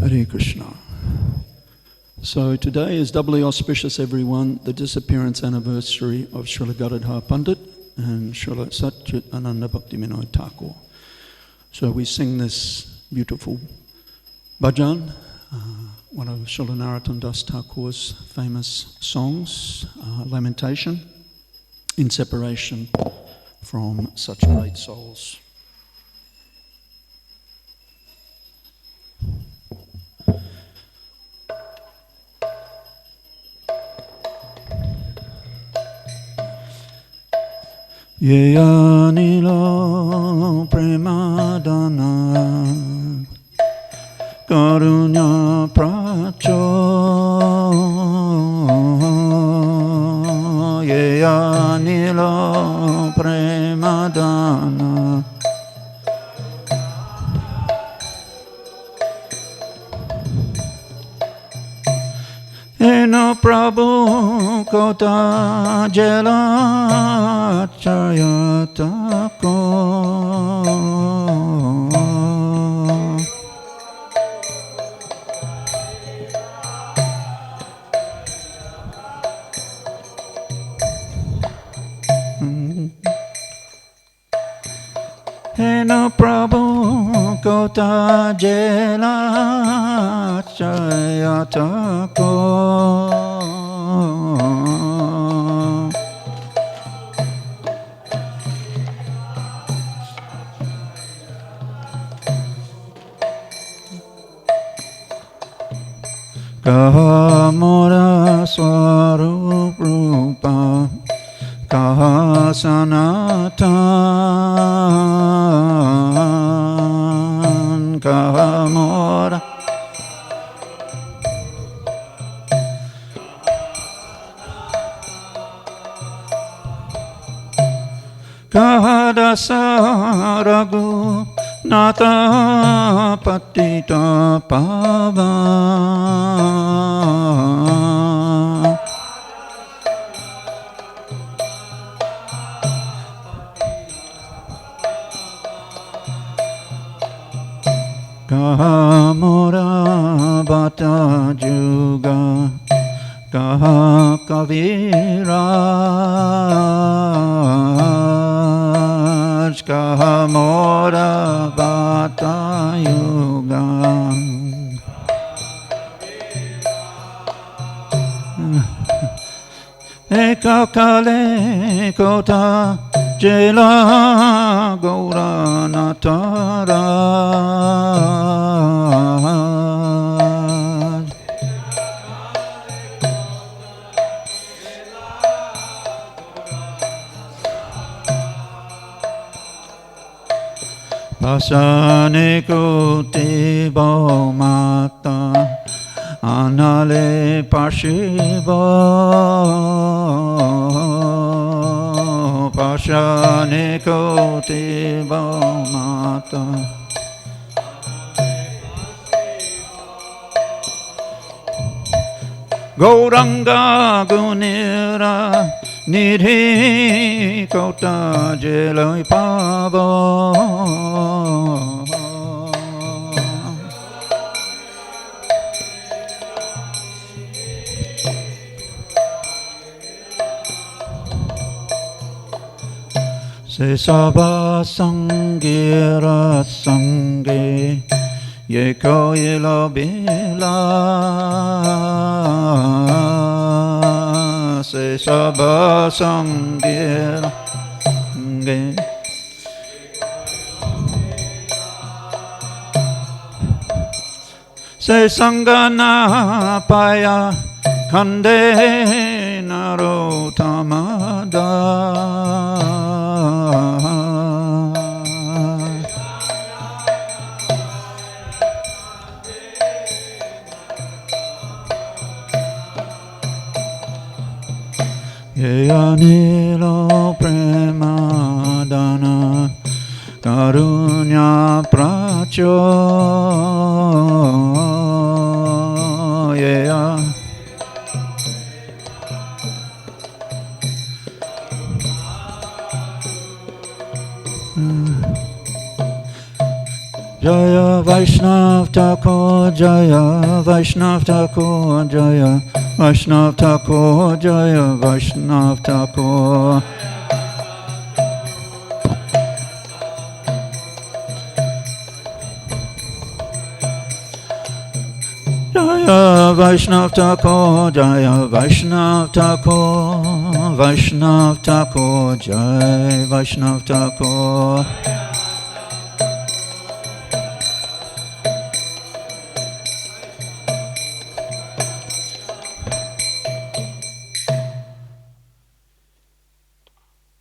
Hare Krishna. So today is doubly auspicious, everyone, the disappearance anniversary of Srila Govardhana Pandit and Srila Satchidananda Bhaktivinoda Thakur. So we sing this beautiful bhajan, one of Srila Narottam Das Thakur's famous songs, Lamentation, in separation from such great souls. Yeya nilo premadana karunya pracho Yeya nilo premadana Eno Prabhu Kota Jela Chayatako Eno Prabhu Kota Jela Chayatako Kaha Mora Swarup Rupa Kaha Sanatan Kaha Mora Kaha Dasa Raghu Nata Patita Pava Kaha Mora Bata Juga Kaha Kaviraj Kaha Mora Bata Yuga Eka Kale Kota Jela Gauranatara Pasane Koti Bhaumata Anale Pashiva Pashane Koti Bhaumata Gauranga Gunira Nidhi Kota Jelai Pava Se Saba Sangira Sange Ye Koyila Bila Se Saba Sangira Sange Se Sangana Paya Kande Narotamada Yeyanilo Premadana Karunya Pracho Yeya Jaya Vaishnav Thakur Jaya, Vaishnav Thakur Jaya, Vaishnav Thakur Jaya, Vaishnav Thakur. Jaya Vaishnav Thakur, Jaya Vaishnav Thakur, Vaishnav Thakur, Jaya Vaishnav Thakur.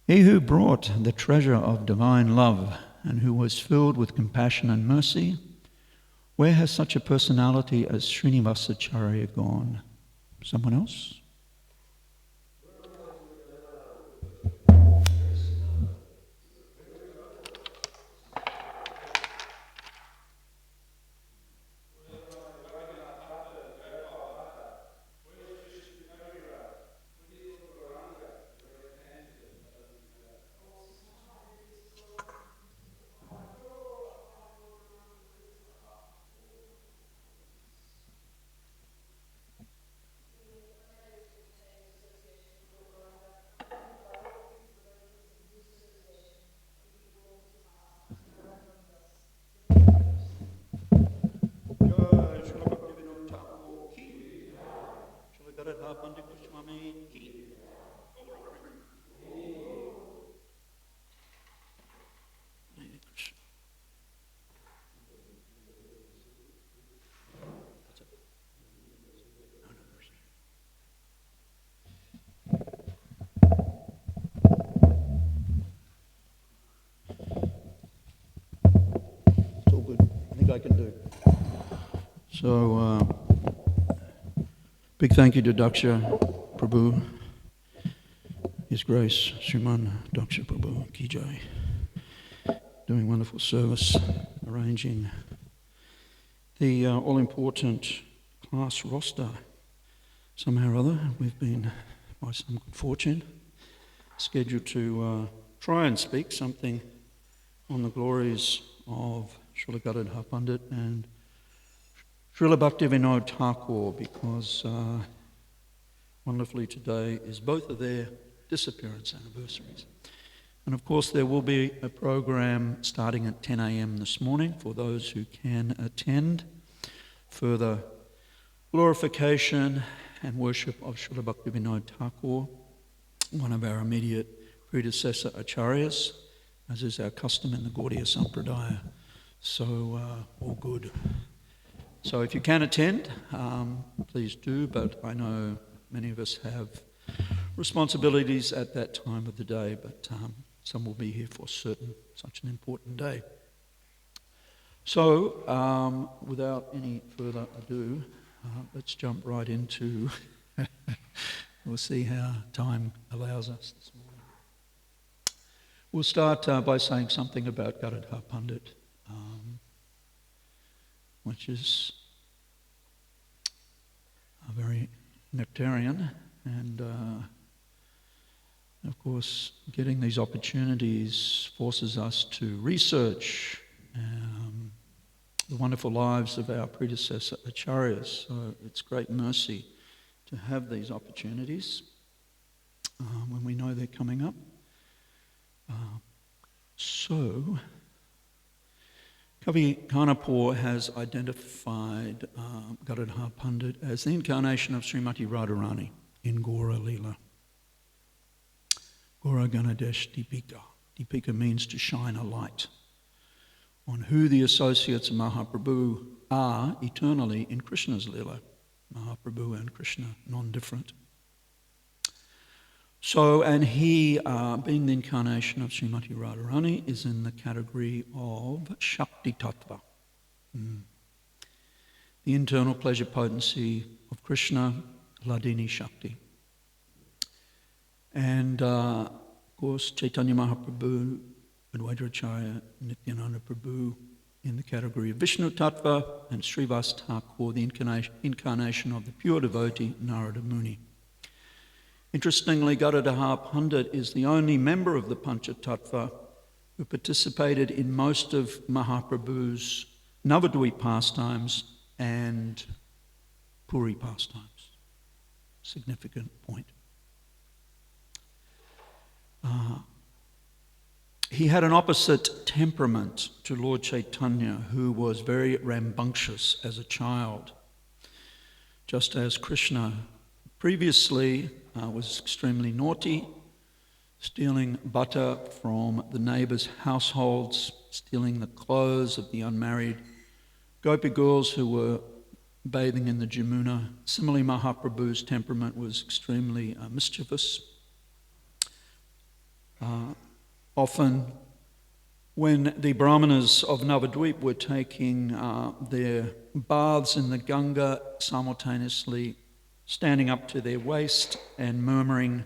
He who brought the treasure of divine love and who was filled with compassion and mercy, where has such a personality as Srinivasacharya gone? Someone else? It's all good. I think I can do. So, big thank you to Daksha Prabhu, His Grace, Sriman Daksha Prabhu Ki Jai, doing wonderful service, arranging the all-important class roster. Somehow or other, we've been, by some good fortune, scheduled to try and speak something on the glories of Srila Govardhana Pandit and Srila Bhaktivinoda Thakur, because wonderfully today is both of their disappearance anniversaries. And of course there will be a program starting at 10 a.m. this morning for those who can attend. Further glorification and worship of Srila Bhaktivinoda Thakur, one of our immediate predecessor acharyas, as is our custom in the Gaudiya Sampradaya. So all good. So if you can attend, please do, but I know many of us have responsibilities at that time of the day, but some will be here for certain, such an important day. So without any further ado, let's jump right into, we'll see how time allows us this morning. We'll start by saying something about Govardhana Pandit, which is very nectarian, and of course getting these opportunities forces us to research the wonderful lives of our predecessor acharyas. So it's great mercy to have these opportunities when we know they're coming up. So Kavi Kanapur has identified Govardhana Pandit as the incarnation of Srimati Radharani in Gaura Leela. Gaura Ganadesh Deepika. Deepika means to shine a light on who the associates of Mahaprabhu are eternally in Krishna's Leela. Mahaprabhu and Krishna, non-different. So, and he, being the incarnation of Srimati Radharani, is in the category of Shakti Tattva. The internal pleasure potency of Krishna, Hladini Shakti. And, of course, Chaitanya Mahaprabhu, Advaitacharya, Nityananda Prabhu, in the category of Vishnu Tattva, and Srivas Thakur, the incarnation of the pure devotee, Narada Muni. Interestingly, Govardhana Pandit is the only member of the Panchatattva who participated in most of Mahaprabhu's Navadvip pastimes and Puri pastimes. Significant point. He had an opposite temperament to Lord Chaitanya, who was very rambunctious as a child, just as Krishna previously was extremely naughty, stealing butter from the neighbours' households, stealing the clothes of the unmarried gopi girls who were bathing in the Jamuna. Similarly, Mahaprabhu's temperament was extremely mischievous. Often, when the Brahmanas of Navadvip were taking their baths in the Ganga, simultaneously standing up to their waist and murmuring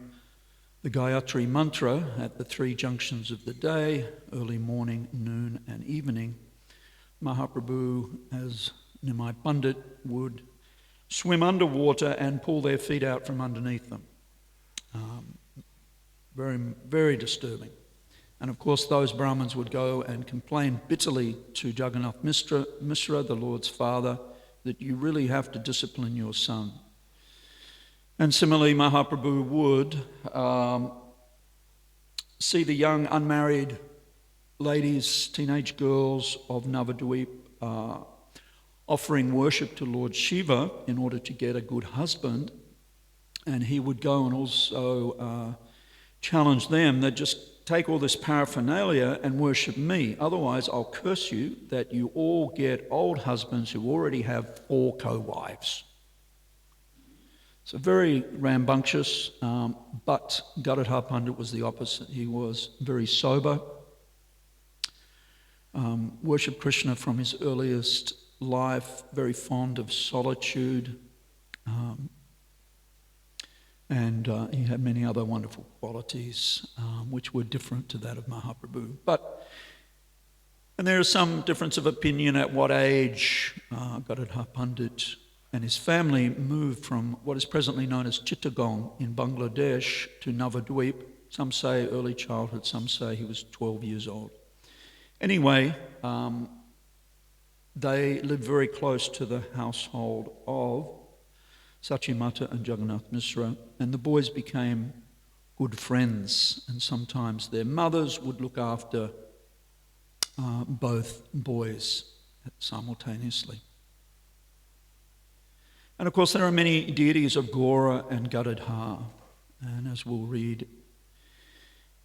the Gayatri mantra at the three junctions of the day, early morning, noon and evening, Mahaprabhu, as Nimai Pandit, would swim underwater and pull their feet out from underneath them. Very, very disturbing. And of course, those Brahmins would go and complain bitterly to Jagannath Mishra, the Lord's father, that you really have to discipline your son. And similarly, Mahaprabhu would see the young unmarried ladies, teenage girls of Navadvip offering worship to Lord Shiva in order to get a good husband. And he would go and also challenge them that just take all this paraphernalia and worship me. Otherwise, I'll curse you that you all get old husbands who already have 4 co-wives. So very rambunctious, but Gadadhar Pandit was the opposite. He was very sober, worshipped Krishna from his earliest life, very fond of solitude, and he had many other wonderful qualities which were different to that of Mahaprabhu. And there is some difference of opinion at what age Gadadhar Pandit and his family moved from what is presently known as Chittagong in Bangladesh to Navadvip. Some say early childhood, some say he was 12 years old. Anyway, they lived very close to the household of Sachimata and Jagannath Mishra, and the boys became good friends, and sometimes their mothers would look after both boys simultaneously. And of course, there are many deities of Gaura and Gadadhar, and as we'll read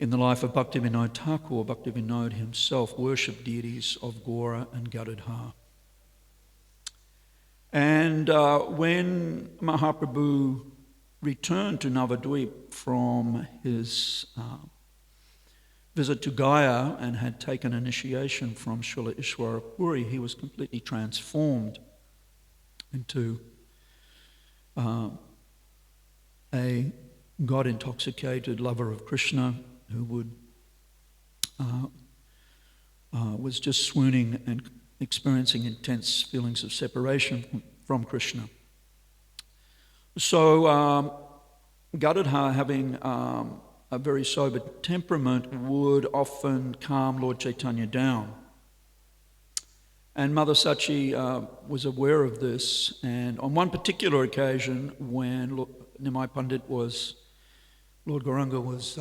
in the life of Bhaktivinoda Thakur, Bhaktivinoda himself worshipped deities of Gaura and Gadadhar. And when Mahaprabhu returned to Navadvip from his visit to Gaya and had taken initiation from Srila Ishwara Puri, he was completely transformed into a God-intoxicated lover of Krishna who was just swooning and experiencing intense feelings of separation from Krishna. So Gadadhar, having a very sober temperament, would often calm Lord Chaitanya down. And Mother Sachi was aware of this, and on one particular occasion when Nimai Pandit Lord Gauranga was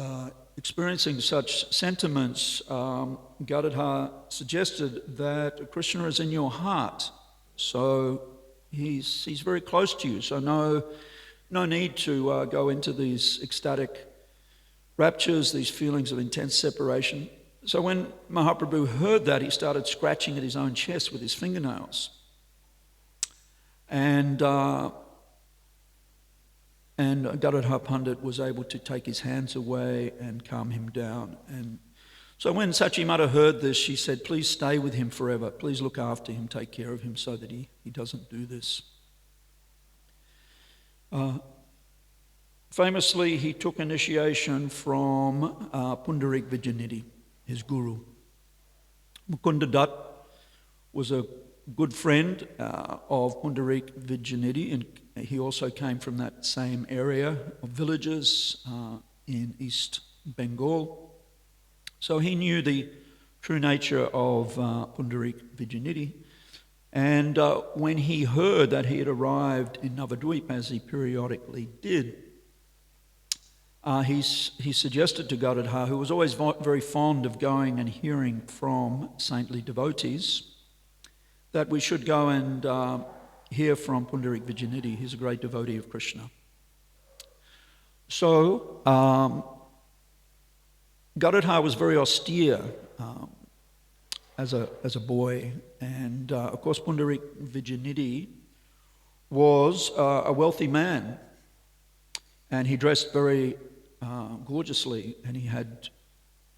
experiencing such sentiments, Gadadhar suggested that Krishna is in your heart, so he's very close to you, so no need to go into these ecstatic raptures, these feelings of intense separation. So when Mahaprabhu heard that, he started scratching at his own chest with his fingernails. And Gadadhar Pandit was able to take his hands away and calm him down. And so when Sachimata heard this, she said, please stay with him forever. Please look after him, take care of him so that he doesn't do this. Famously, he took initiation from Pundarik Vijayanidhi, his guru. Mukunda Dutt was a good friend of Pundarik Vijayanidhi, and he also came from that same area of villages in East Bengal. So he knew the true nature of Pundarik Vijayanidhi, And when he heard that he had arrived in Navadvip, as he periodically did, he suggested to Govardhana, who was always very fond of going and hearing from saintly devotees, that we should go and hear from Pundarik Vijayanidhi. He's a great devotee of Krishna. So Govardhana was very austere as a boy, and of course Pundarik Vijayanidhi was a wealthy man, and he dressed very gorgeously, and he had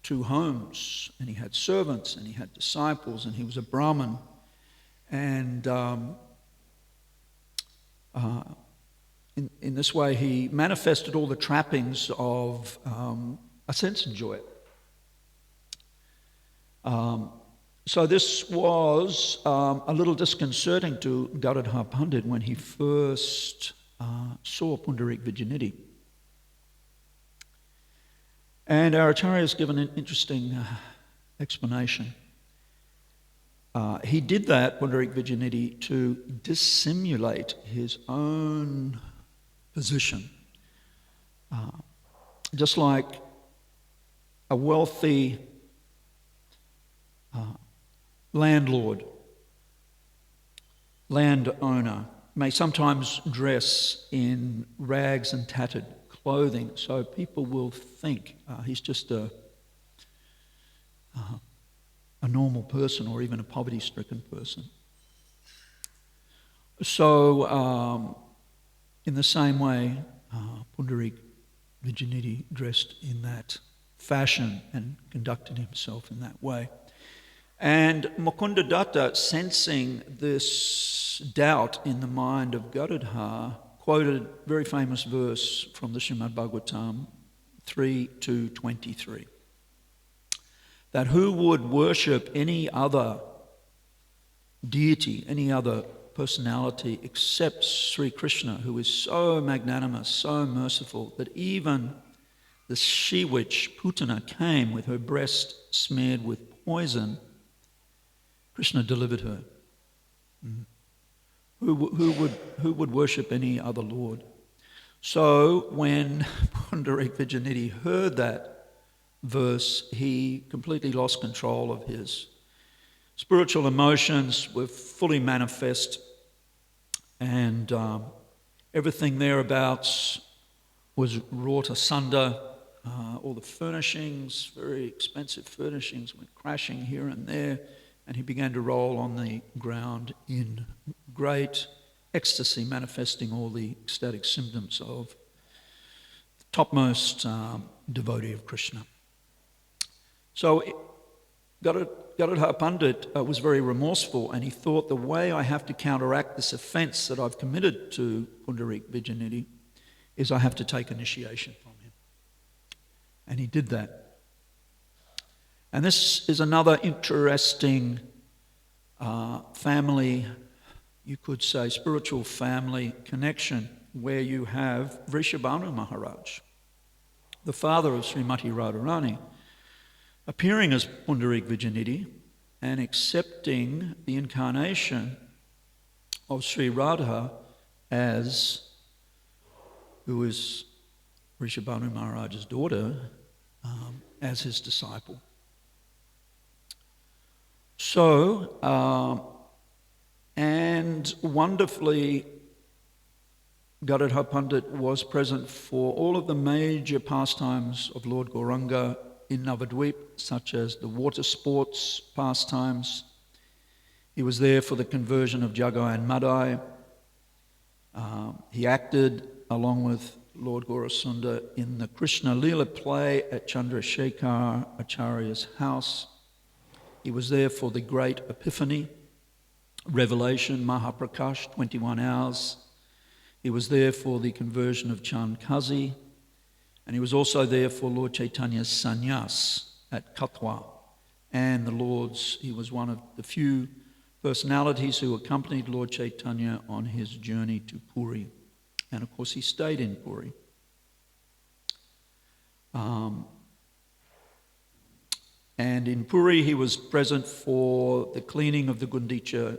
2 homes, and he had servants, and he had disciples, and he was a Brahmin, and in this way he manifested all the trappings of a sense enjoyer. So this was a little disconcerting to Govardhana Pandit when he first saw Pundarik Vijayanidhi. And our Acharya has given an interesting explanation. He did that, Pundarik Vijayanidhi, to dissimulate his own position. Just like a wealthy landowner may sometimes dress in rags and tattered clothing, so people will think he's just a normal person, or even a poverty-stricken person. So in the same way, Pundarik Vijayanidhi dressed in that fashion and conducted himself in that way. And Mukunda Datta, sensing this doubt in the mind of Govardhana, quoted a very famous verse from the Srimad Bhagavatam 3:23, that who would worship any other deity, any other personality except Sri Krishna, who is so magnanimous, so merciful, that even the she-witch Putana came with her breast smeared with poison, Krishna delivered her. Who would worship any other Lord? So when Pundarik Vijayanidhi heard that verse, he completely lost control of his spiritual emotions, were fully manifest, and everything thereabouts was wrought asunder. All the furnishings, very expensive furnishings, went crashing here and there, and he began to roll on the ground in great ecstasy, manifesting all the ecstatic symptoms of the topmost devotee of Krishna. So Govardhana Pandit was very remorseful, and he thought, the way I have to counteract this offence that I've committed to Pundarik Vijayanidhi is I have to take initiation from him. And he did that. And this is another interesting family, you could say, spiritual family connection, where you have Vrishabhanu Maharaj, the father of Srimati Radharani, appearing as Pundarik Vijayanidhi and accepting the incarnation of Sri Radha who is Vrishabhanu Maharaj's daughter, as his disciple. So, and wonderfully, Govardhana Pandit was present for all of the major pastimes of Lord Gauranga in Navadvip, such as the water sports pastimes. He was there for the conversion of Jagai and Madai. He acted along with Lord Gaurasunda in the Krishna Leela play at Chandrasekhar Acharya's house. He was there for the great Epiphany, Revelation, Mahaprakash, 21 hours. He was there for the conversion of Chand Kazi, and he was also there for Lord Chaitanya's sannyas at Katwa. And he was one of the few personalities who accompanied Lord Chaitanya on his journey to Puri. And of course he stayed in Puri. And in Puri he was present for the cleaning of the Gundicha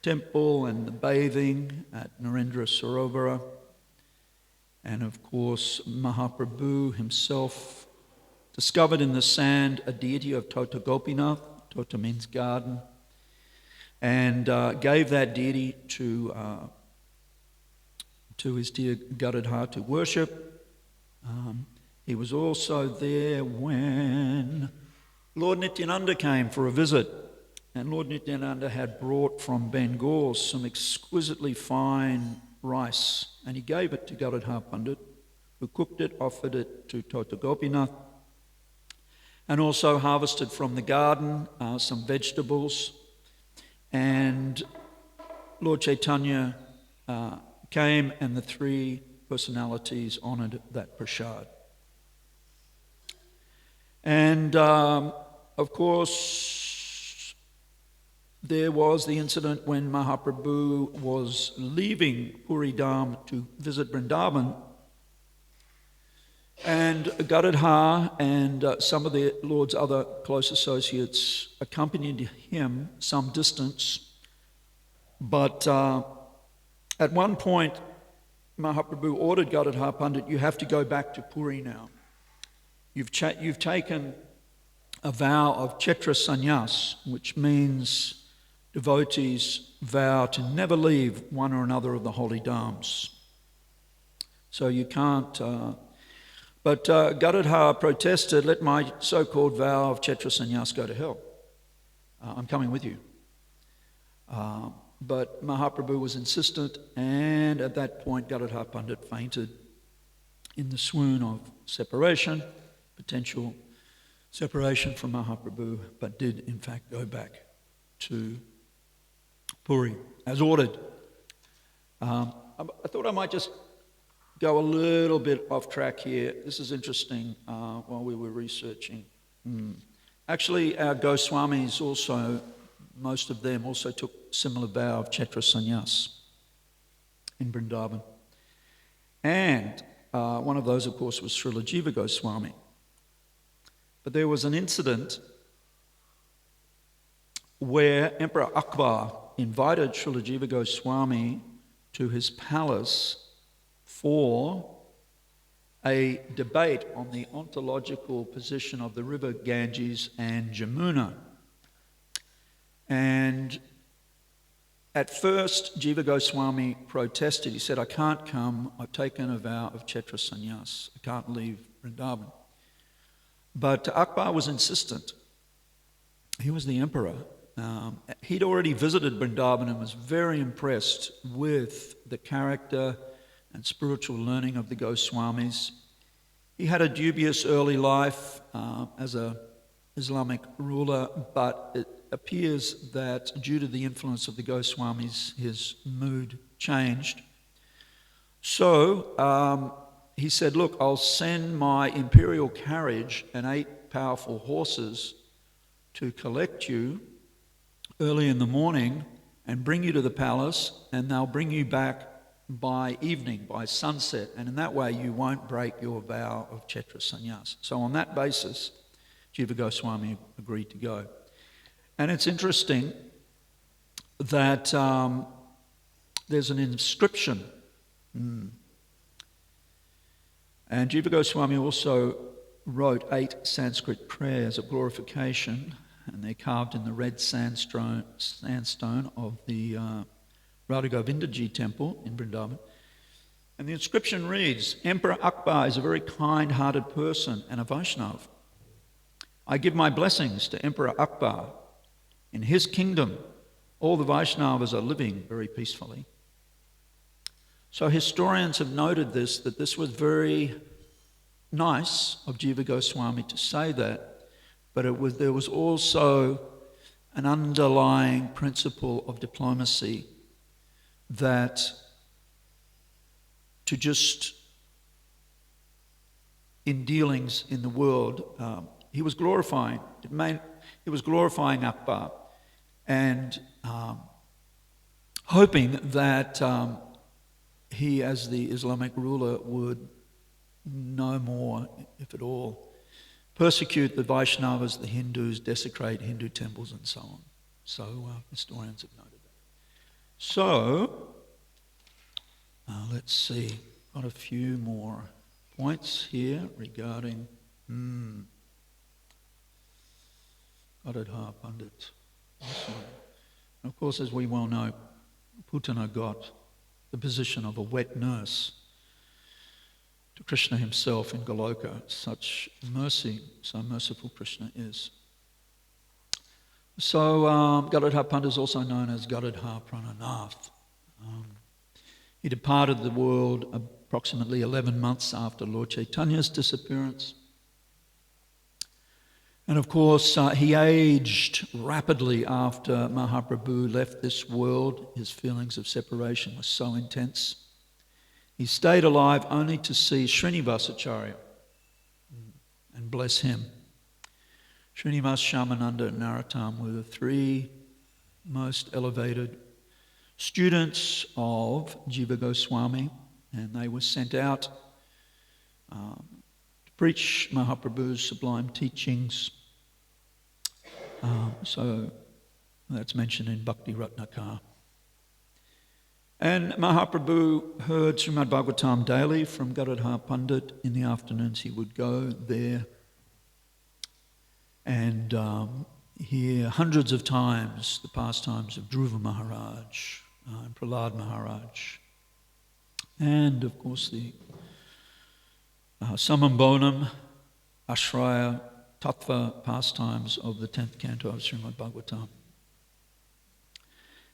temple and the bathing at Narendra Sarovara. And of course, Mahaprabhu himself discovered in the sand a deity of Tota Gopinath. Tota means garden. And gave that deity to his dear Gadadhar to worship. He was also there when Lord Nityananda came for a visit. And Lord Nityananda had brought from Bengal some exquisitely fine rice. And he gave it to Gadadhar Pandit, who cooked it, offered it to Tota Gopinath, and also harvested from the garden some vegetables. And Lord Chaitanya came, and the three personalities honoured that prasad. And of course, there was the incident when Mahaprabhu was leaving Puri Dham to visit Vrindavan, and Gadadhar and some of the Lord's other close associates accompanied him some distance. But at one point, Mahaprabhu ordered Gadadhar Pandit, "You have to go back to Puri now. You've taken a vow of Kshetra Sannyas, which means devotees vow to never leave one or another of the holy dhams. So you can't..." But Gadadhar protested, "Let my so-called vow of Kshetra Sannyas go to hell. I'm coming with you." But Mahaprabhu was insistent, and at that point Gadadhar Pandit fainted in the swoon of separation, potential separation from Mahaprabhu, but did in fact go back to Puri as ordered. I thought I might just go a little bit off track here. This is interesting while we were researching. Actually, our Goswamis also, most of them also took similar vow of Kshetra Sannyas in Vrindavan. And one of those, of course, was Srila Jiva Goswami. But there was an incident where Emperor Akbar invited Srila Jiva Goswami to his palace for a debate on the ontological position of the river Ganges and Jamuna. And at first, Jiva Goswami protested. He said, "I can't come. I've taken a vow of Kshetra Sannyas. I can't leave Vrindavan." But Akbar was insistent. He was the emperor. He'd already visited Vrindavan and was very impressed with the character and spiritual learning of the Goswamis. He had a dubious early life as an Islamic ruler, but it appears that due to the influence of the Goswamis, his mood changed. So he said, "Look, I'll send my imperial carriage and 8 powerful horses to collect you early in the morning and bring you to the palace, and they'll bring you back by evening, by sunset, and in that way you won't break your vow of Kshetra Sannyas." So on that basis, Jiva Goswami agreed to go. And it's interesting that there's an inscription. And Jiva Goswami also wrote 8 Sanskrit prayers of glorification, and they're carved in the red sandstone of the Radha Govindaji temple in Vrindavan. And the inscription reads, "Emperor Akbar is a very kind-hearted person and a Vaishnav. I give my blessings to Emperor Akbar. In his kingdom, all the Vaishnavas are living very peacefully." So historians have noted this, that this was very nice of Jiva Goswami to say that, but there was also an underlying principle of diplomacy that to just, in dealings in the world, he was glorifying. He was glorifying Akbar and hoping that he, as the Islamic ruler, would no more, if at all, persecute the Vaishnavas, the Hindus, desecrate Hindu temples and so on. So historians have noted that. So, let's see, got a few more points here regarding Gadadhar Pandit. And of course, as we well know, Putana got the position of a wet nurse to Krishna himself in Goloka. Such mercy, so merciful Krishna is. So Gadadhar Pandit is also known as Gadadhar Prananath. He departed the world approximately 11 months after Lord Chaitanya's disappearance. And of course, he aged rapidly after Mahaprabhu left this world. His feelings of separation were so intense. He stayed alive only to see Srinivasacharya and bless him. Srinivas, Shyamananda and Narottam were the three most elevated students of Jiva Goswami, and they were sent out to preach Mahaprabhu's sublime teachings. So that's mentioned in Bhakti Ratnakar. And Mahaprabhu heard Srimad Bhagavatam daily from Gadadhar Pandit. In the afternoons he would go there and hear hundreds of times the pastimes of Dhruva Maharaj and Prahlad Maharaj. And of course the Samambonam, Ashraya, Tattva pastimes of the 10th canto of Srimad Bhagavatam.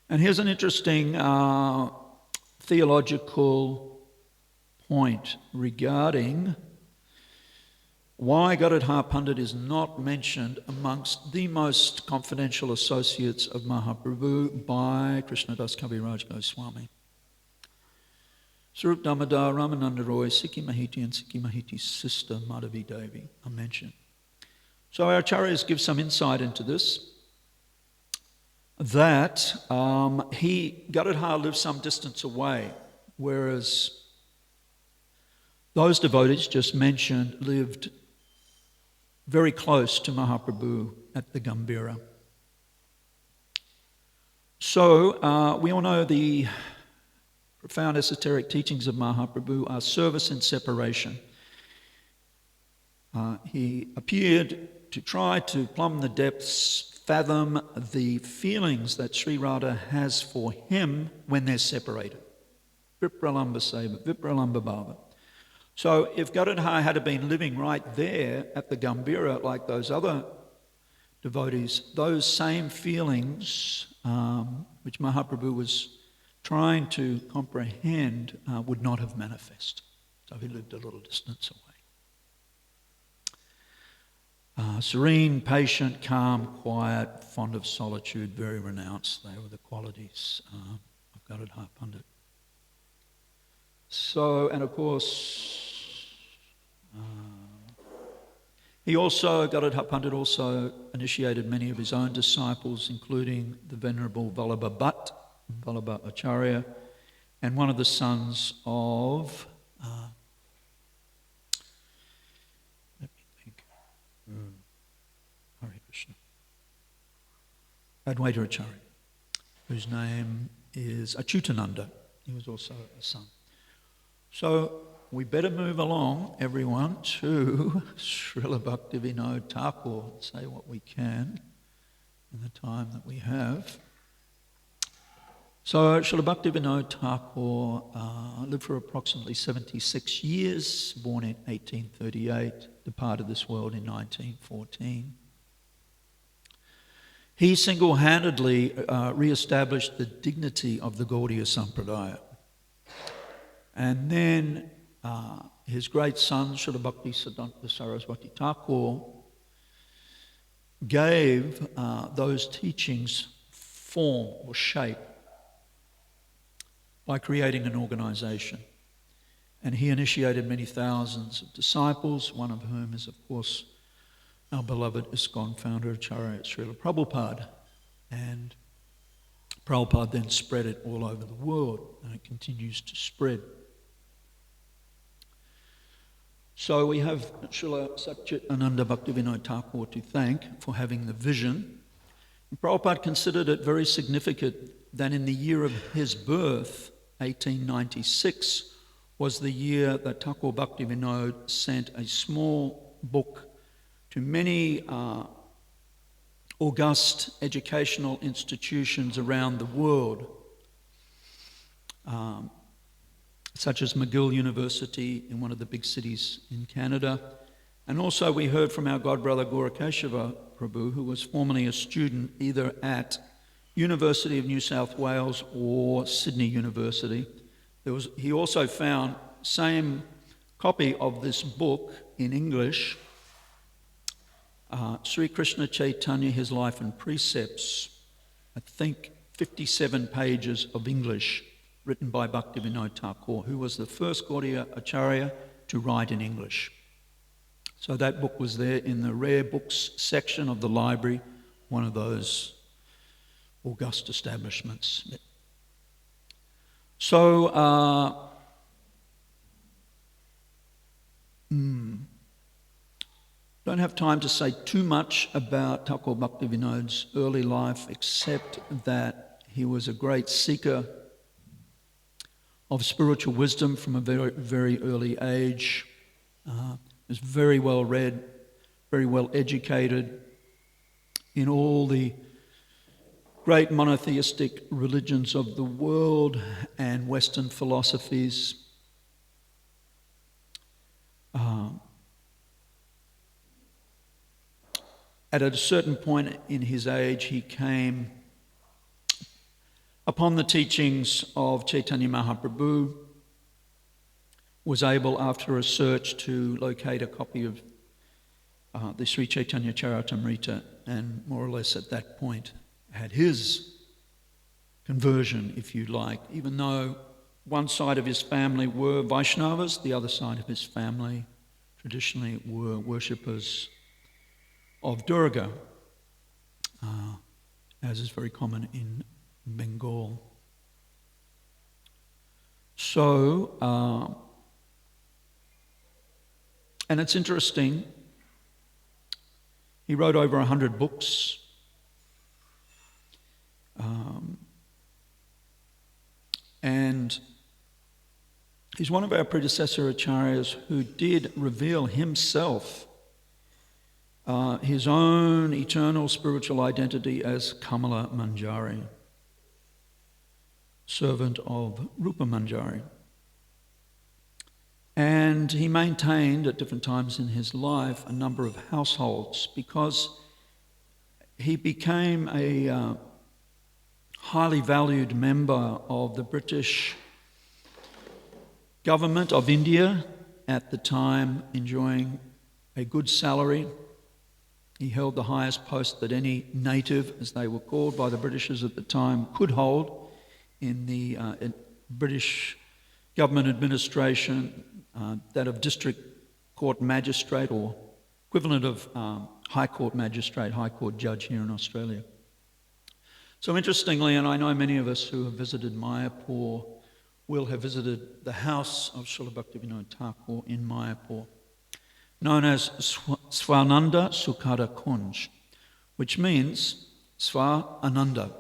And here's an interesting theological point regarding why Gadadhar Pandit is not mentioned amongst the most confidential associates of Mahaprabhu by Krishnadas Kaviraj Goswami. Sarup Damodar, Ramananda Roy, Sikhi Mahiti and Sikhi Mahiti's sister Madhavi Devi are mentioned. So our acharyas give some insight into this, that Gadadhar lived some distance away, whereas those devotees just mentioned lived very close to Mahaprabhu at the Gambhira. So we all know the profound esoteric teachings of Mahaprabhu are service and separation. He appeared to try to plumb the depths, fathom the feelings that Sri Radha has for him when they're separated. Vipralamba Seva, Vipralamba Bhava. So if Gadadhar had been living right there at the Gambhira like those other devotees, those same feelings which Mahaprabhu was trying to comprehend would not have manifest. So he lived a little distance away. Serene, patient, calm, quiet, fond of solitude, very renounced. They were the qualities of Gadadhar Pandit. So, and of course, Gadadhar Pandit also initiated many of his own disciples, including the Venerable Vallabha Bhatt, Vallabha Acharya, and one of the sons of, let me think, Hare Krishna, Advaita Acharya, whose name is Achyutananda. He was also a son. So we better move along, everyone, to Srila Bhaktivinod Thakur, say what we can in the time that we have. So Srila Bhaktivinod Thakur lived for approximately 76 years, born in 1838, departed this world in 1914. He single-handedly re-established the dignity of the Gaudiya Sampradaya. And then his great son, Srila Bhakti Siddhanta Saraswati Thakur, gave those teachings form or shape by creating an organization. And he initiated many thousands of disciples, one of whom is, of course, our beloved ISKCON founder, Acharya Srila Prabhupada. And Prabhupada then spread it all over the world, and it continues to spread. So we have Srila Satchidananda Bhaktivinod Thakur to thank for having the vision. And Prabhupada considered it very significant that in the year of his birth, 1896, was the year that Thakur Bhaktivinod sent a small book to many august educational institutions around the world, such as McGill University in one of the big cities in Canada. And also we heard from our godbrother Gaurakeshava Prabhu, who was formerly a student either at University of New South Wales or Sydney University. He also found same copy of this book in English, Sri Krishna Chaitanya, His Life and Precepts, I think 57 pages of English, written by Bhaktivinoda Thakur, who was the first Gaudiya Acharya to write in English. So that book was there in the rare books section of the library, one of those august establishments. So, don't have time to say too much about Thakur Bhaktivinod's early life, except that he was a great seeker of spiritual wisdom from a very, very early age. Was very well read, very well educated in all the great monotheistic religions of the world and Western philosophies. At a certain point in his age, he came upon the teachings of Chaitanya Mahaprabhu, was able, after a search, to locate a copy of the Sri Chaitanya Charitamrita, and more or less at that point had his conversion, if you like, even though one side of his family were Vaishnavas, the other side of his family traditionally were worshippers of Durga, as is very common in Bengal. So, and it's interesting, he wrote over 100 books. And he's one of our predecessor acharyas who did reveal himself, his own eternal spiritual identity as Kamala Manjari, servant of Rupa Manjari. And he maintained at different times in his life a number of households, because he became a highly valued member of the British government of India at the time, enjoying a good salary. He held the highest post that any native, as they were called by the Britishers at the time, could hold in the British government administration, that of district court magistrate, or equivalent of high court magistrate, high court judge here in Australia. So interestingly, and I know many of us who have visited Mayapur will have visited the house of Srila Bhaktivinoda Thakur in Mayapur, known as Swananda Sukhada Kunj, which means Swa Ananda,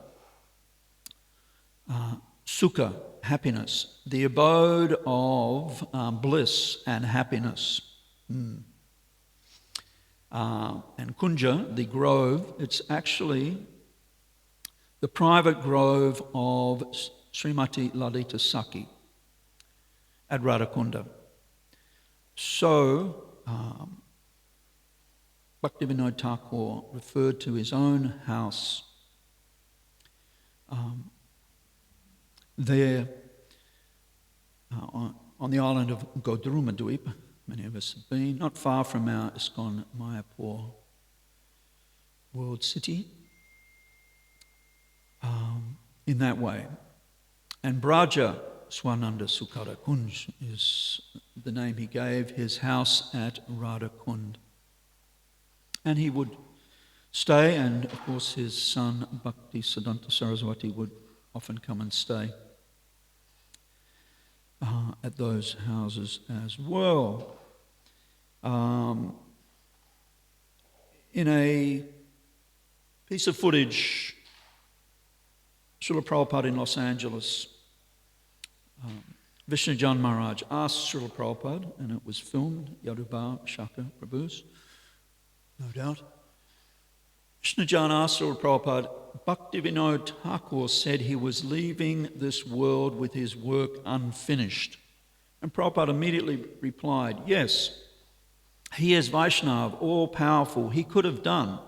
Sukha, happiness, the abode of bliss and happiness. And Kunja, the grove, it's actually the private grove of Srimati Lalita Saki at Radhakunda. So, Bhaktivinoda Thakur referred to his own house there on the island of Godrumadweep. Many of us have been, not far from our ISKCON Mayapur world city, in that way. And Braja Swananda Sukhada Kunj is the name he gave his house at Radhakund. And he would stay, and of course his son Bhakti Siddhanta Saraswati would often come and stay at those houses as well. In a piece of footage Srila Prabhupada in Los Angeles, Vishnujan Maharaj asked Srila Prabhupada, and it was filmed, Yadubha Shaka Prabhu's, no doubt. Vishnujan asked Srila Prabhupada, Bhaktivinoda Thakur said he was leaving this world with his work unfinished. And Prabhupada immediately replied, yes, he is Vaishnav, all-powerful. He could have done,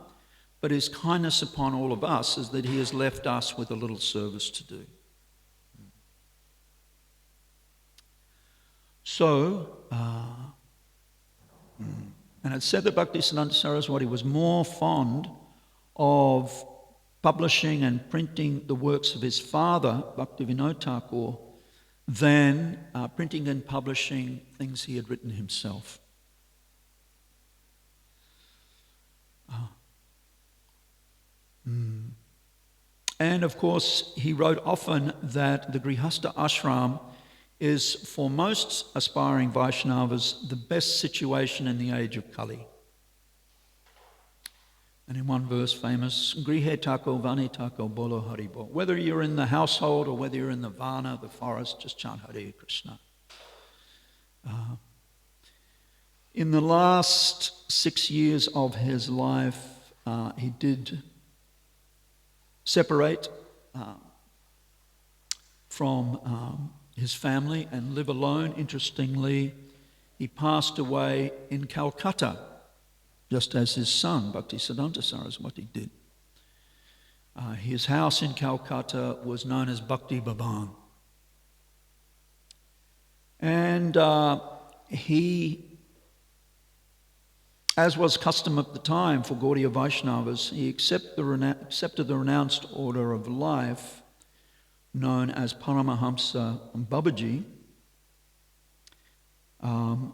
but his kindness upon all of us is that he has left us with a little service to do. So, and it's said that Bhaktisiddhanta Saraswati was more fond of publishing and printing the works of his father, Bhaktivinoda Thakur, than printing and publishing things he had written himself. And of course, he wrote often that the Grihastha ashram is, for most aspiring Vaishnavas, the best situation in the age of Kali. And in one verse famous, Grihe Tako Vani Tako Bolo Haribo. Whether you're in the household or whether you're in the vana, the forest, just chant Hare Krishna. In the last 6 years of his life, he did separate from his family and live alone. Interestingly, he passed away in Calcutta, just as his son, Bhaktisiddhanta Saraswati, did. His house in Calcutta was known as Bhakti Bhavan. And he, as was custom at the time for Gaudiya Vaishnavas, he accepted the renounced order of life known as Paramahamsa Babaji from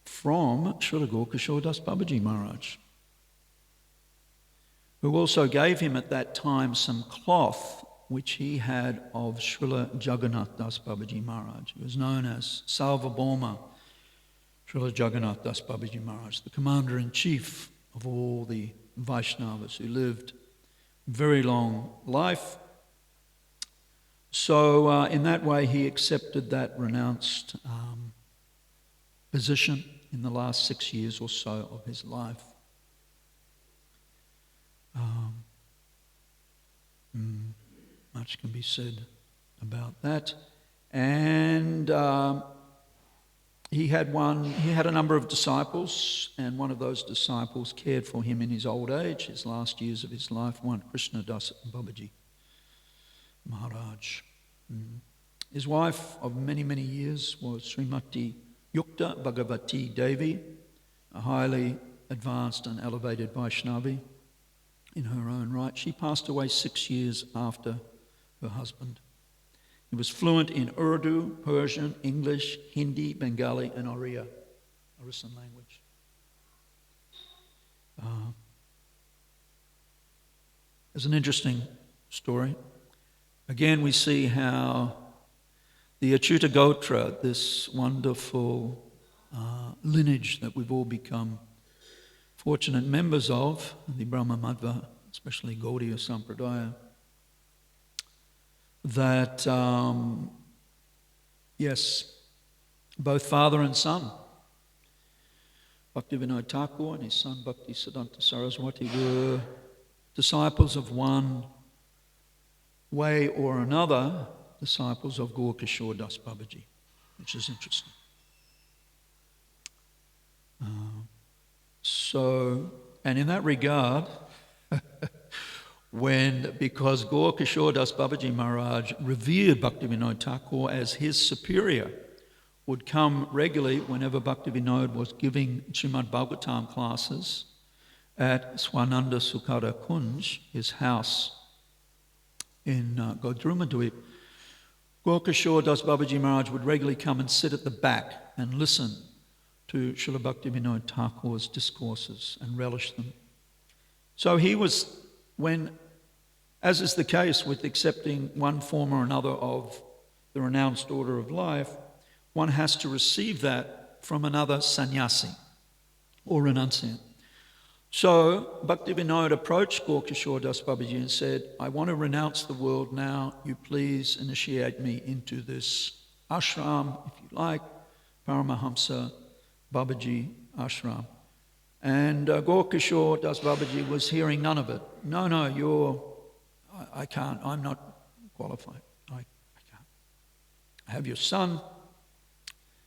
Srila Gaurkishore Das Babaji Maharaj, who also gave him at that time some cloth which he had of Srila Jagannath Das Babaji Maharaj, who was known as Sarvabhauma Srila Jagannath Das Babaji Maharaj, the commander-in-chief of all the Vaishnavas who lived very long life. So in that way he accepted that renounced position in the last 6 years or so of his life. Much can be said about that. And he had a number of disciples, and one of those disciples cared for him in his old age, his last years of his life, one Krishna Das Babaji Maharaj. His wife of many, many years was Srimati Yukta Bhagavati Devi, a highly advanced and elevated Vaishnavi in her own right. She passed away 6 years after her husband. He was fluent in Urdu, Persian, English, Hindi, Bengali, and Oriya, Orissa language. There's an interesting story. Again, we see how the Achyuta Gotra, this wonderful lineage that we've all become fortunate members of, the Brahma Madhva, especially Gaudiya Sampradaya, that, yes, both father and son, Bhaktivinoda Thakur and his son Bhaktisiddhanta Saraswati, were disciples of one way or another, disciples of Gaurkishore Das Babaji, which is interesting. And in that regard, because Gaurkishore Das Babaji Maharaj revered Bhaktivinoda Thakur as his superior, would come regularly whenever Bhaktivinoda was giving Srimad Bhagavatam classes at Swananda Sukhada Kunj, his house in Godrumadweep. Gaurkishore Das Babaji Maharaj would regularly come and sit at the back and listen to Srila Bhaktivinoda Thakur's discourses and relish them. So he was, as is the case with accepting one form or another of the renounced order of life, one has to receive that from another sannyasi or renunciant. So Bhaktivinoda approached Gaurkishore Das Babaji and said, I want to renounce the world now. You please initiate me into this ashram, if you like, Paramahamsa Babaji ashram. And Gaurkishore Das Babaji was hearing none of it. No, I can't, I'm not qualified. I can't. I have your son.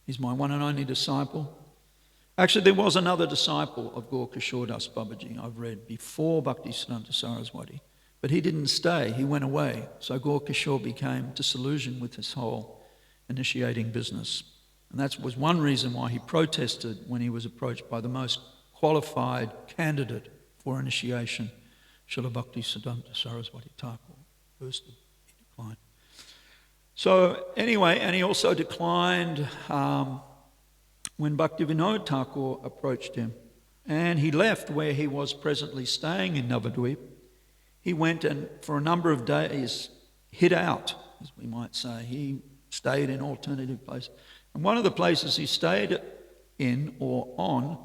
He's my one and only disciple. Actually, there was another disciple of Gaurkishore Das Babaji I've read before Bhaktisiddhanta Saraswati, but he didn't stay, he went away. So Gaurkishore became disillusioned with this whole initiating business. And that was one reason why he protested when he was approached by the most qualified candidate for initiation, Srila Bhaktisiddhanta Saraswati Thakur. First, he declined. So anyway, and he also declined when Bhaktivinoda Thakur approached him, and he left where he was presently staying in Navadvip. He went and for a number of days hid out, as we might say. He stayed in alternative places. And one of the places he stayed in or on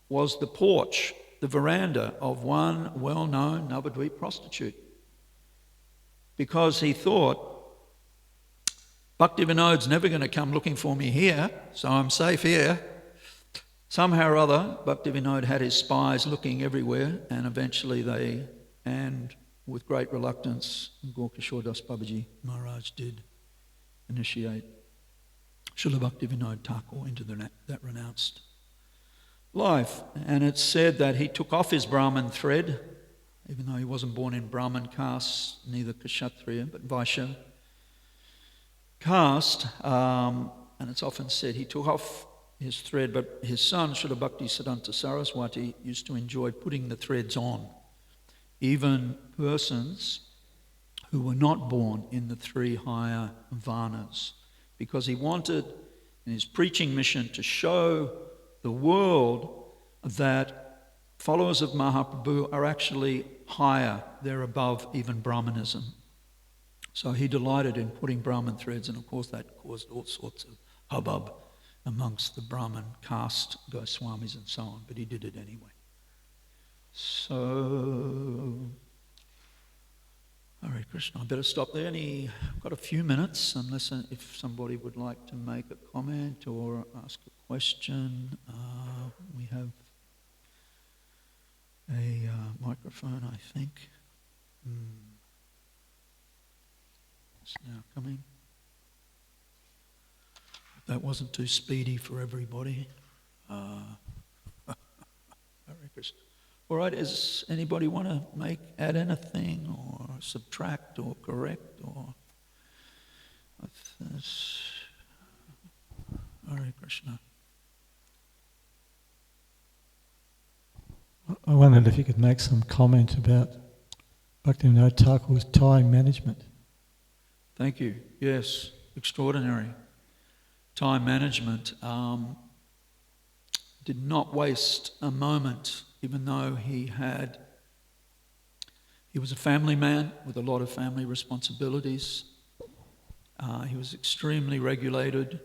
was the porch, the veranda of one well-known Navadvip prostitute. Because he thought, Bhaktivinoda's never going to come looking for me here, so I'm safe here. Somehow or other, Bhaktivinoda had his spies looking everywhere, and eventually and with great reluctance, Gaurkishore Das Babaji Maharaj did initiate Srila Bhaktivinoda Thakur into that renounced life. And it's said that he took off his Brahmin thread, even though he wasn't born in Brahmin caste, neither Kshatriya, but Vaishya caste. And it's often said he took off his thread, but his son, Srila Bhaktisiddhanta Saraswati, used to enjoy putting the threads on. Even persons who were not born in the three higher varnas, because he wanted, in his preaching mission, to show the world that followers of Mahaprabhu are actually higher, they're above even Brahmanism. So he delighted in putting Brahmin threads, and of course that caused all sorts of hubbub amongst the Brahmin caste Goswamis and so on, but he did it anyway. So, Hare Krishna, I better stop there. I've got a few minutes, unless if somebody would like to make a comment or ask a question. We have a microphone, I think. It's now coming. That wasn't too speedy for everybody. Hare Krishna. All right, does anybody want to add anything or subtract or correct or this? Hare Krishna. I wondered if you could make some comment about Bhaktivinoda Thakur's time management. Thank you. Yes, extraordinary. Time management. Did not waste a moment, even though he was a family man with a lot of family responsibilities. He was extremely regulated.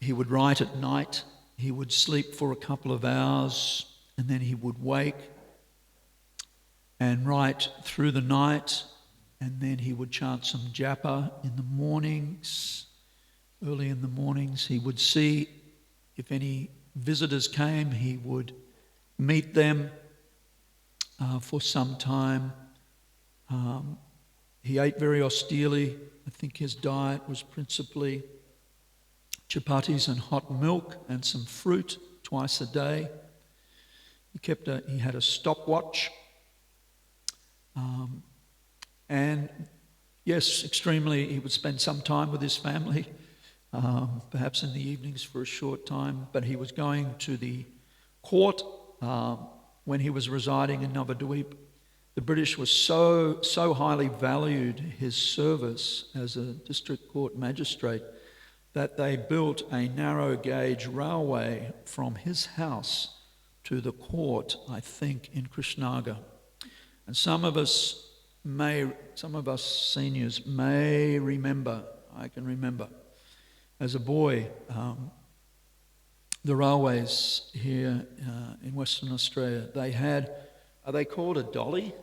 He would write at night. He would sleep for a couple of hours, and then he would wake and write through the night, and then he would chant some japa in the mornings. Early in the mornings, he would see if any visitors came, he would meet them for some time. He ate very austerely. I think his diet was principally chapatis and hot milk and some fruit twice a day. He had a stopwatch. And yes, he would spend some time with his family, perhaps in the evenings for a short time, but he was going to the court when he was residing in Navadvip. The British was so highly valued his service as a district court magistrate that they built a narrow gauge railway from his house to the court, I think, in Krishnagar. And some of us seniors may remember, I can remember, as a boy, the railways here in Western Australia, they had, are they called a dolly?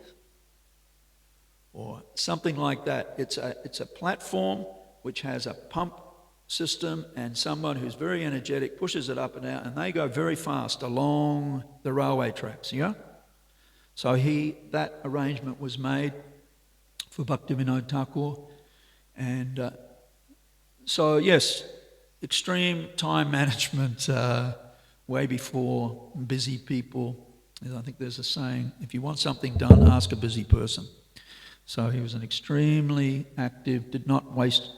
Or something like that. It's a platform which has a pump system, and someone who's very energetic pushes it up and down, and they go very fast along the railway tracks, yeah? So that arrangement was made for Bhaktivinoda Thakur, and so yes, extreme time management way before busy people. I think there's a saying, if you want something done, ask a busy person. So he was an extremely active, did not waste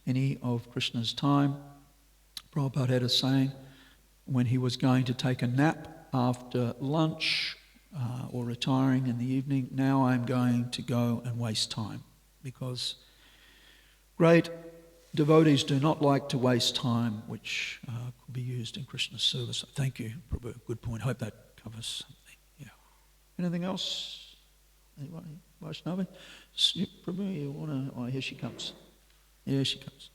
any of Krishna's time. Prabhupada had a saying when he was going to take a nap after lunch or retiring in the evening, now I'm going to go and waste time, because great devotees do not like to waste time which could be used in Krishna's service. Thank you, Prabhu. Good point. Hope that covers something. Yeah. Anything else? Anybody? Vaishnavi? Prabhu, you want to... Oh, here she comes. Here she comes.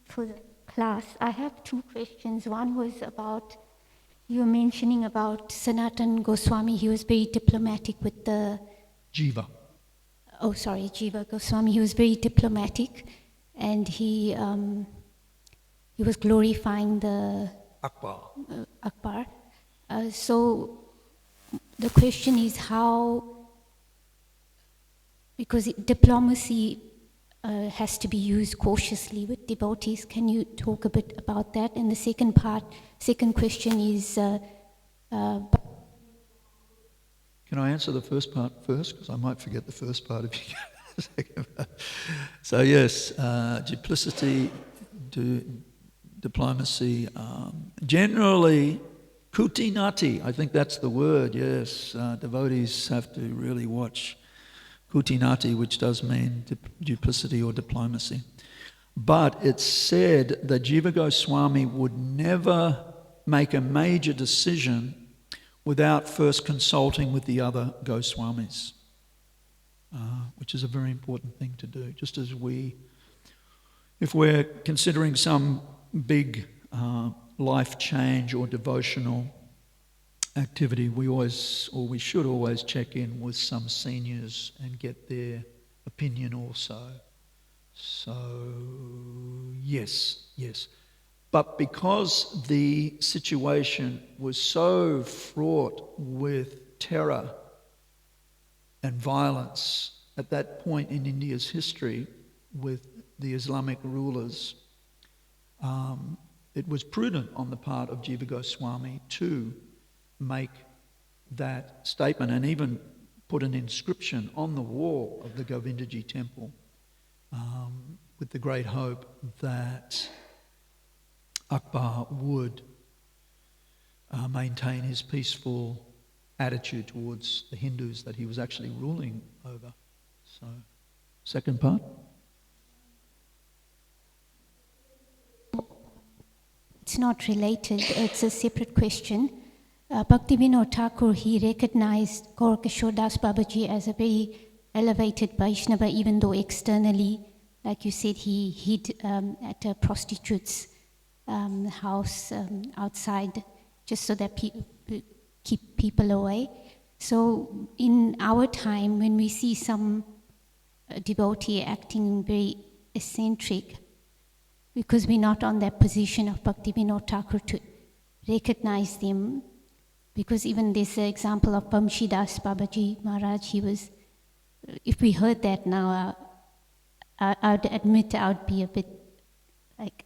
For the class, I have two questions. One was about, you were mentioning about Sanatan Goswami. He was very diplomatic with the... Jiva. Oh, sorry, Jiva Goswami. He was very diplomatic, and he was glorifying the... Akbar. So the question is how, because diplomacy has to be used cautiously with devotees. Can you talk a bit about that? And the second question is... Can I answer the first part first? Because I might forget the first part if you can. The second part. So yes, duplicity, diplomacy, generally... Kutinati, I think that's the word, yes. Devotees have to really watch Kutinati, which does mean duplicity or diplomacy. But it's said that Jiva Goswami would never make a major decision without first consulting with the other Goswamis, which is a very important thing to do. Just as if we're considering some big life change or devotional activity, we should always check in with some seniors and get their opinion also. So yes. But because the situation was so fraught with terror and violence at that point in India's history with the Islamic rulers, it was prudent on the part of Jiva Goswami to make that statement and even put an inscription on the wall of the Govindaji temple with the great hope that Akbar would maintain his peaceful attitude towards the Hindus that he was actually ruling over. So, second part? It's not related, it's a separate question. Bhaktivinoda Thakur, he recognized Gaur Kishore Das Babaji as a very elevated Vaishnava, even though externally, like you said, he hid at a prostitute's house outside, just so that keep people away. So in our time, when we see some devotee acting very eccentric, because we're not on that position of Bhaktivinoda Thakur to recognize them, because even there's an example of Bamshidas Babaji Maharaj, he was, if we heard that now, I'd admit I'd be a bit like,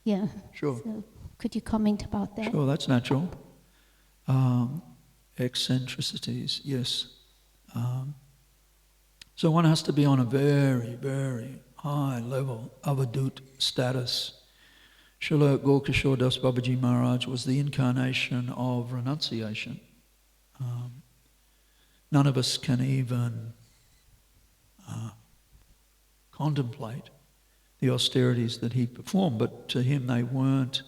yeah. Sure. So could you comment about that? Sure, that's natural. Eccentricities, yes. So one has to be on a very, very high level of avadut status. Srila Gaur Kishore Das Babaji Maharaj was the incarnation of renunciation. None of us can even contemplate the austerities that he performed, but to him they weren't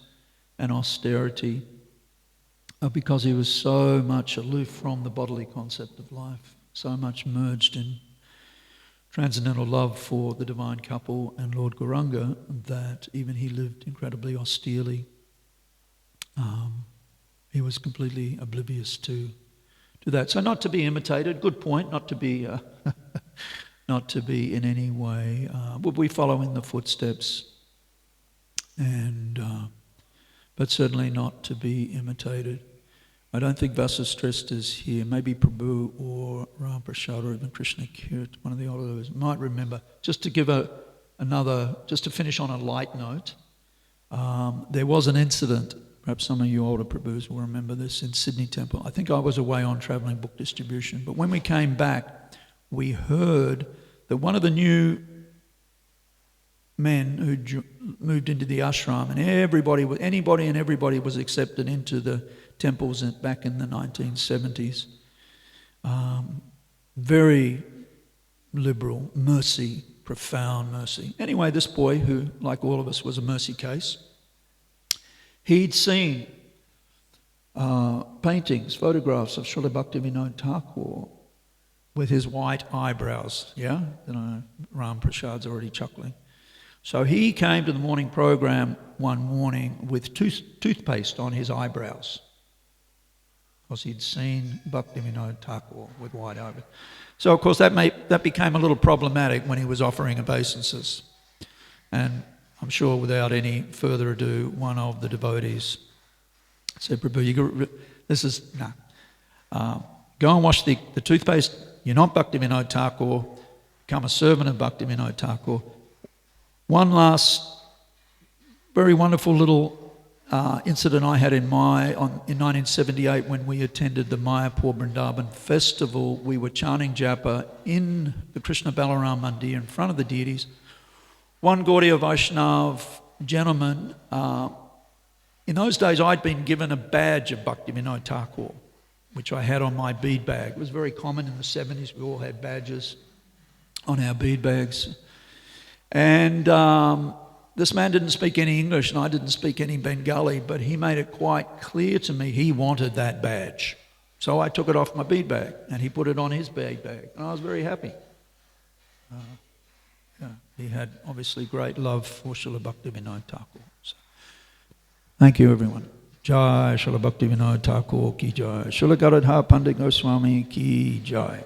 an austerity because he was so much aloof from the bodily concept of life, so much merged in transcendental love for the divine couple and Lord Gauranga that even he lived incredibly austerely. He was completely oblivious to that. So not to be imitated, good point, not to be not to be in any way, would we follow in the footsteps, and but certainly not to be imitated. I don't think Vasa stressed is here. Maybe Prabhu or Ram Prasad or even Krishna Kirt, one of the others, might remember. Just to give just to finish on a light note, there was an incident, perhaps some of you older Prabhus will remember this, in Sydney Temple. I think I was away on travelling book distribution, but when we came back, we heard that one of the new men who moved into the ashram, and anybody and everybody was accepted into the temples back in the 1970s. Very liberal, mercy, profound mercy. Anyway, this boy, who, like all of us, was a mercy case, he'd seen paintings, photographs of Srila Bhaktivinoda Thakur with his white eyebrows. Yeah? Ram Prasad's already chuckling. So he came to the morning program one morning with toothpaste on his eyebrows because he'd seen Bhaktivinoda Thakur with white eyebrows. So, of course, that became a little problematic when he was offering obeisances. And I'm sure without any further ado, one of the devotees said, Prabhu, go and wash the toothpaste. You're not Bhaktivinoda Thakur. Become a servant of Bhaktivinoda Thakur. One last very wonderful little incident I had in 1978 when we attended the Mayapur Vrindavan festival. We were chanting japa in the Krishna Balaram Mandir in front of the deities. One Gaudiya Vaishnav gentleman, in those days I'd been given a badge of Bhaktivinoda Thakur, which I had on my bead bag. It was very common in the 70s. We all had badges on our bead bags. And this man didn't speak any English and I didn't speak any Bengali, but he made it quite clear to me he wanted that badge. So I took it off my bead bag and he put it on his bead bag. And I was very happy. He had obviously great love for Srila Bhaktivinoda Thakur. So, thank you, everyone. Jai Srila Bhaktivinoda Thakur ki jai. Srila Govardhana Pandit Goswami ki jai.